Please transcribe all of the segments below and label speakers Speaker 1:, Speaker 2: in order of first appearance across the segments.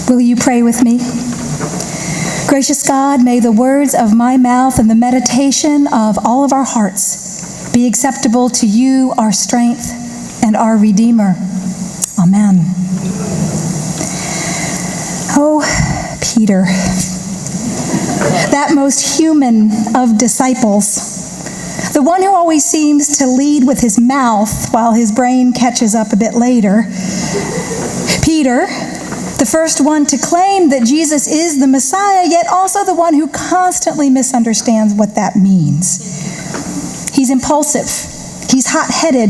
Speaker 1: Will you pray with me? Gracious God, may the words of my mouth and the meditation of all of our hearts be acceptable to you, our strength and our Redeemer. Amen. Oh, Peter, that most human of disciples, the one who always seems to lead with his mouth while his brain catches up a bit later. Peter, the first one to claim that Jesus is the Messiah, yet also the one who constantly misunderstands what that means. He's impulsive. He's hot-headed.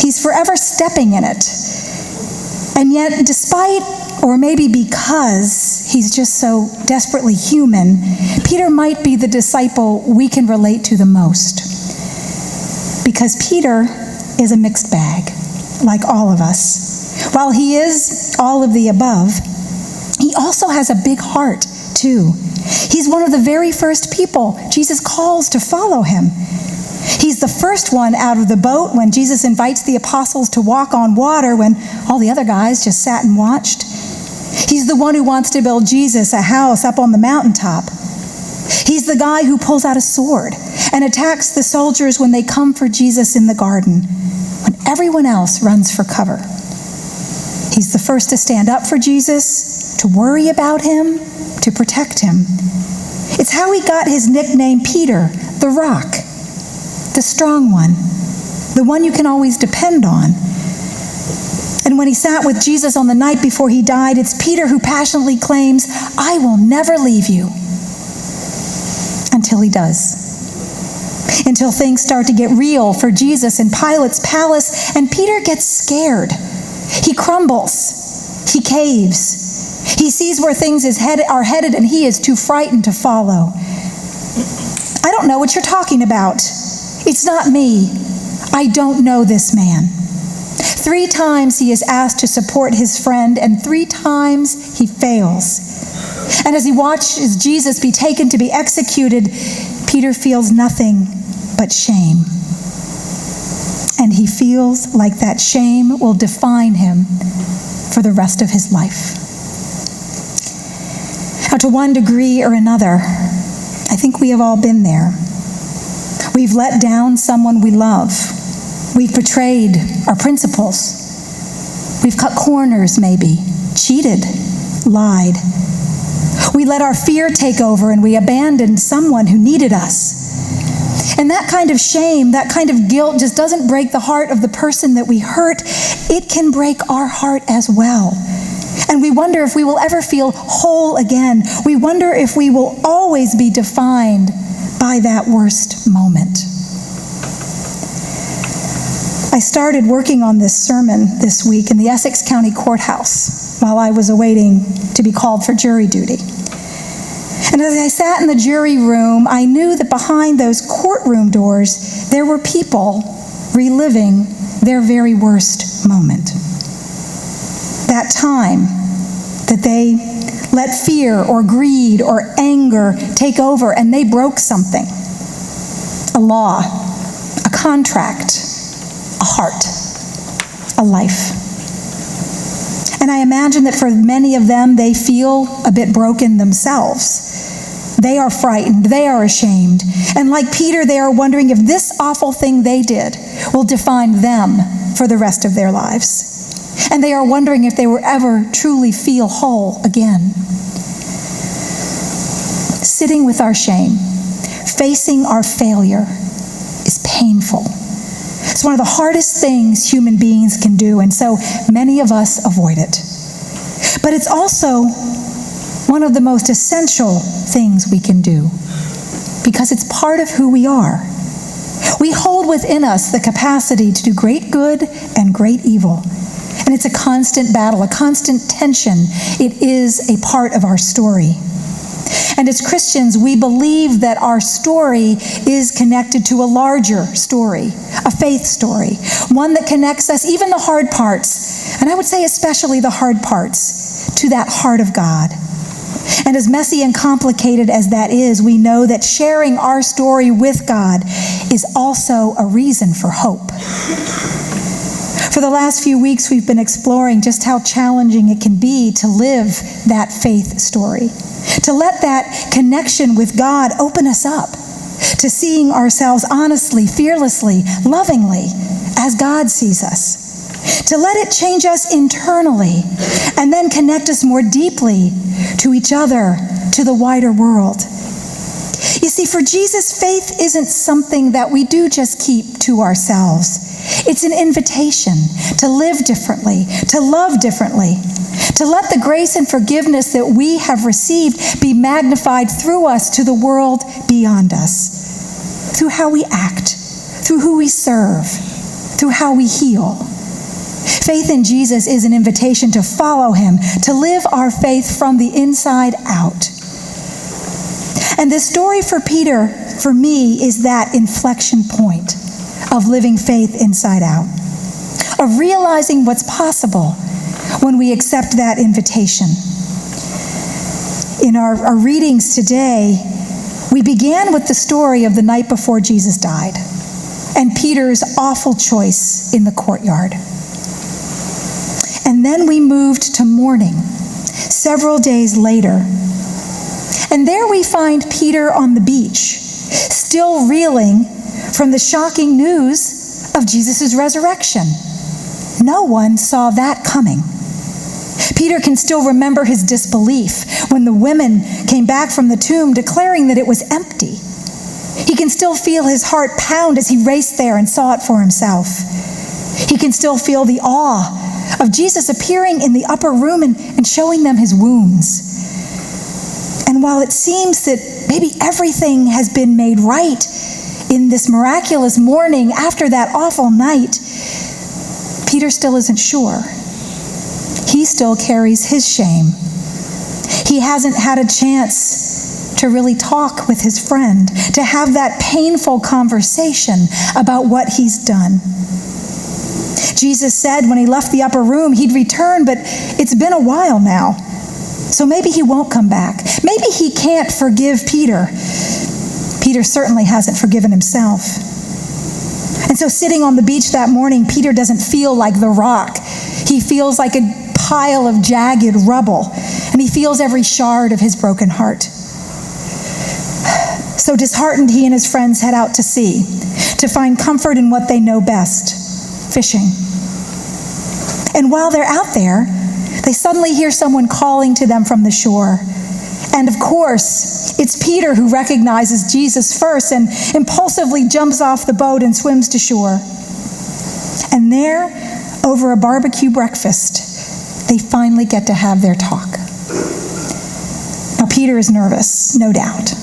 Speaker 1: He's forever stepping in it. And yet, despite, or maybe because he's just so desperately human, Peter might be the disciple we can relate to the most. Because Peter is a mixed bag, like all of us. While he is all of the above, he also has a big heart, too. He's one of the very first people Jesus calls to follow him. He's the first one out of the boat when Jesus invites the apostles to walk on water when all the other guys just sat and watched. He's the one who wants to build Jesus a house up on the mountaintop. He's the guy who pulls out a sword and attacks the soldiers when they come for Jesus in the garden, when everyone else runs for cover. He's the first to stand up for Jesus, to worry about him, to protect him. It's how he got his nickname Peter, the Rock, the strong one, the one you can always depend on. And when he sat with Jesus on the night before he died, it's Peter who passionately claims, "I will never leave you," until he does. Until things start to get real for Jesus in Pilate's palace, and Peter gets scared. He crumbles. He caves. He sees where things are headed, and he is too frightened to follow. "I don't know what you're talking about. It's not me. I don't know this man." 3 times he is asked to support his friend, and 3 times he fails. And as he watches Jesus be taken to be executed, Peter feels nothing but shame. And he feels like that shame will define him for the rest of his life. Now, to one degree or another, I think we have all been there. We've let down someone we love. We've betrayed our principles. We've cut corners, maybe, cheated, lied. We let our fear take over and we abandoned someone who needed us. And that kind of shame, that kind of guilt just doesn't break the heart of the person that we hurt. It can break our heart as well. And we wonder if we will ever feel whole again. We wonder if we will always be defined by that worst moment. I started working on this sermon this week in the Essex County Courthouse while I was awaiting to be called for jury duty. And as I sat in the jury room, I knew that behind those courtroom doors, there were people reliving their very worst moment. That time that they let fear or greed or anger take over and they broke something. A law, a contract, a heart, a life. And I imagine that for many of them, they feel a bit broken themselves. They are frightened, they are ashamed. And like Peter, they are wondering if this awful thing they did will define them for the rest of their lives. And they are wondering if they will ever truly feel whole again. Sitting with our shame, facing our failure is painful. It's one of the hardest things human beings can do, and so many of us avoid it. But it's also one of the most essential things we can do, because it's part of who we are. We hold within us the capacity to do great good and great evil. And it's a constant battle, a constant tension. It is a part of our story. And as Christians, we believe that our story is connected to a larger story, a faith story, one that connects us, even the hard parts, and I would say especially the hard parts, to that heart of God. And as messy and complicated as that is, we know that sharing our story with God is also a reason for hope. For the last few weeks, we've been exploring just how challenging it can be to live that faith story, to let that connection with God open us up to seeing ourselves honestly, fearlessly, lovingly, as God sees us, to let it change us internally and then connect us more deeply to each other, to the wider world. You see, for Jesus, faith isn't something that we do just keep to ourselves. It's an invitation to live differently, to love differently, to let the grace and forgiveness that we have received be magnified through us to the world beyond us, through how we act, through who we serve, through how we heal. Faith in Jesus is an invitation to follow him, to live our faith from the inside out. And the story for Peter, for me, is that inflection point of living faith inside out, of realizing what's possible when we accept that invitation. In our readings today, we began with the story of the night before Jesus died and Peter's awful choice in the courtyard. And then we moved to morning, several days later. And there we find Peter on the beach, still reeling from the shocking news of Jesus' resurrection. No one saw that coming. Peter can still remember his disbelief when the women came back from the tomb declaring that it was empty. He can still feel his heart pound as he raced there and saw it for himself. He can still feel the awe of Jesus appearing in the upper room and showing them his wounds. And while it seems that maybe everything has been made right in this miraculous morning after that awful night, Peter still isn't sure. He still carries his shame. He hasn't had a chance to really talk with his friend, to have that painful conversation about what he's done. Jesus said when he left the upper room he'd return, but it's been a while now. So maybe he won't come back. Maybe he can't forgive Peter. Peter certainly hasn't forgiven himself. And so sitting on the beach that morning, Peter doesn't feel like the rock. He feels like a pile of jagged rubble, and he feels every shard of his broken heart. So disheartened, he and his friends head out to sea to find comfort in what they know best, fishing. And while they're out there, they suddenly hear someone calling to them from the shore. And of course, it's Peter who recognizes Jesus first and impulsively jumps off the boat and swims to shore. And there, over a barbecue breakfast, they finally get to have their talk. Now, Peter is nervous, no doubt.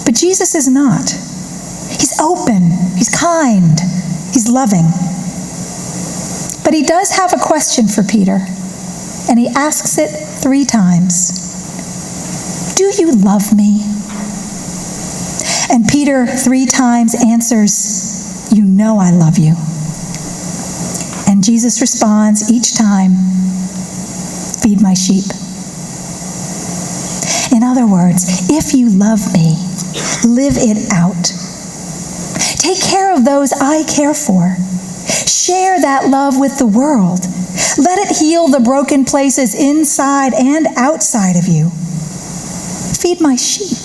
Speaker 1: But Jesus is not. He's open, he's kind, he's loving. But he does have a question for Peter, and he asks it 3 times. Do you love me? And Peter 3 times answers, you know I love you. And Jesus responds each time, feed my sheep. In other words, if you love me, live it out. Take care of those I care for. Share that love with the world. Let it heal the broken places inside and outside of you. Feed my sheep,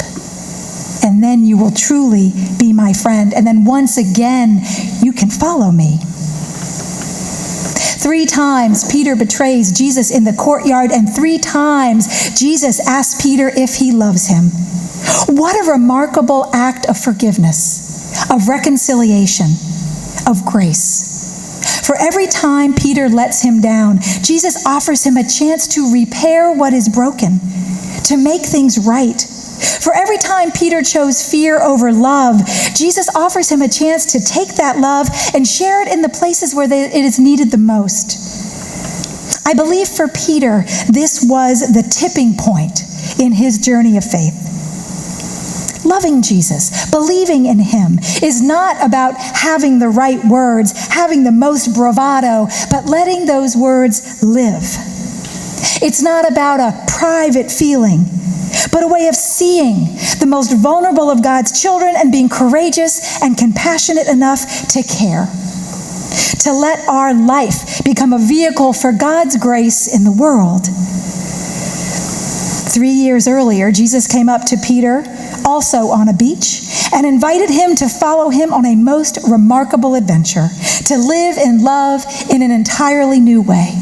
Speaker 1: and then you will truly be my friend, and then once again, you can follow me. 3 times Peter betrays Jesus in the courtyard, and 3 times Jesus asks Peter if he loves him. What a remarkable act of forgiveness, of reconciliation, of grace. For every time Peter lets him down, Jesus offers him a chance to repair what is broken, to make things right. For every time Peter chose fear over love, Jesus offers him a chance to take that love and share it in the places where it is needed the most. I believe for Peter, this was the tipping point in his journey of faith. Loving Jesus, believing in him, is not about having the right words, having the most bravado, but letting those words live. It's not about a private feeling, but a way of seeing the most vulnerable of God's children and being courageous and compassionate enough to care. to let our life become a vehicle for God's grace in the world. 3 years earlier, Jesus came up to Peter, also on a beach, and invited him to follow him on a most remarkable adventure, to live in love in an entirely new way.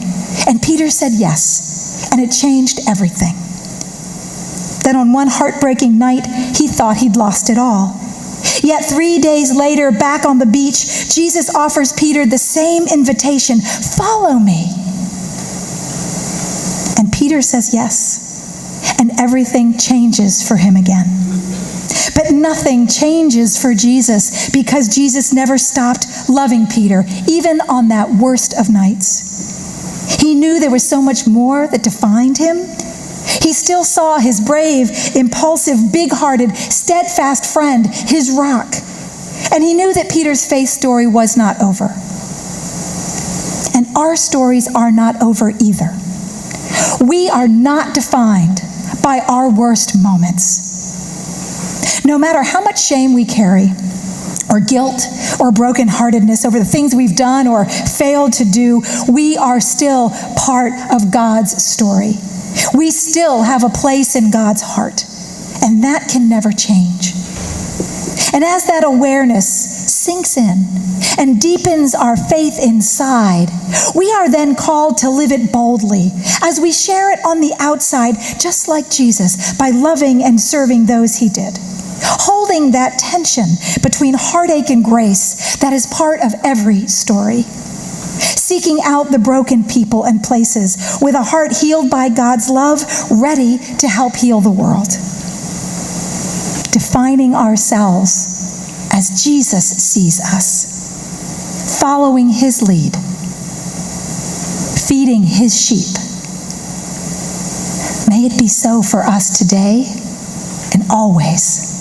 Speaker 1: And Peter said yes, and it changed everything. Then on one heartbreaking night, he thought he'd lost it all. Yet 3 days later, back on the beach, Jesus offers Peter the same invitation, "Follow me." And Peter says yes, and everything changes for him again. But nothing changes for Jesus, because Jesus never stopped loving Peter, even on that worst of nights. He knew there was so much more that defined him. He still saw his brave, impulsive, big-hearted, steadfast friend, his rock. And he knew that Peter's faith story was not over. And our stories are not over either. We are not defined by our worst moments. No matter how much shame we carry, or guilt, or brokenheartedness over the things we've done or failed to do, we are still part of God's story. We still have a place in God's heart, and that can never change. And as that awareness sinks in and deepens our faith inside, we are then called to live it boldly as we share it on the outside, just like Jesus, by loving and serving those he did. Holding that tension between heartache and grace that is part of every story. Seeking out the broken people and places with a heart healed by God's love, ready to help heal the world. Defining ourselves as Jesus sees us. Following his lead. Feeding his sheep. May it be so for us today and always.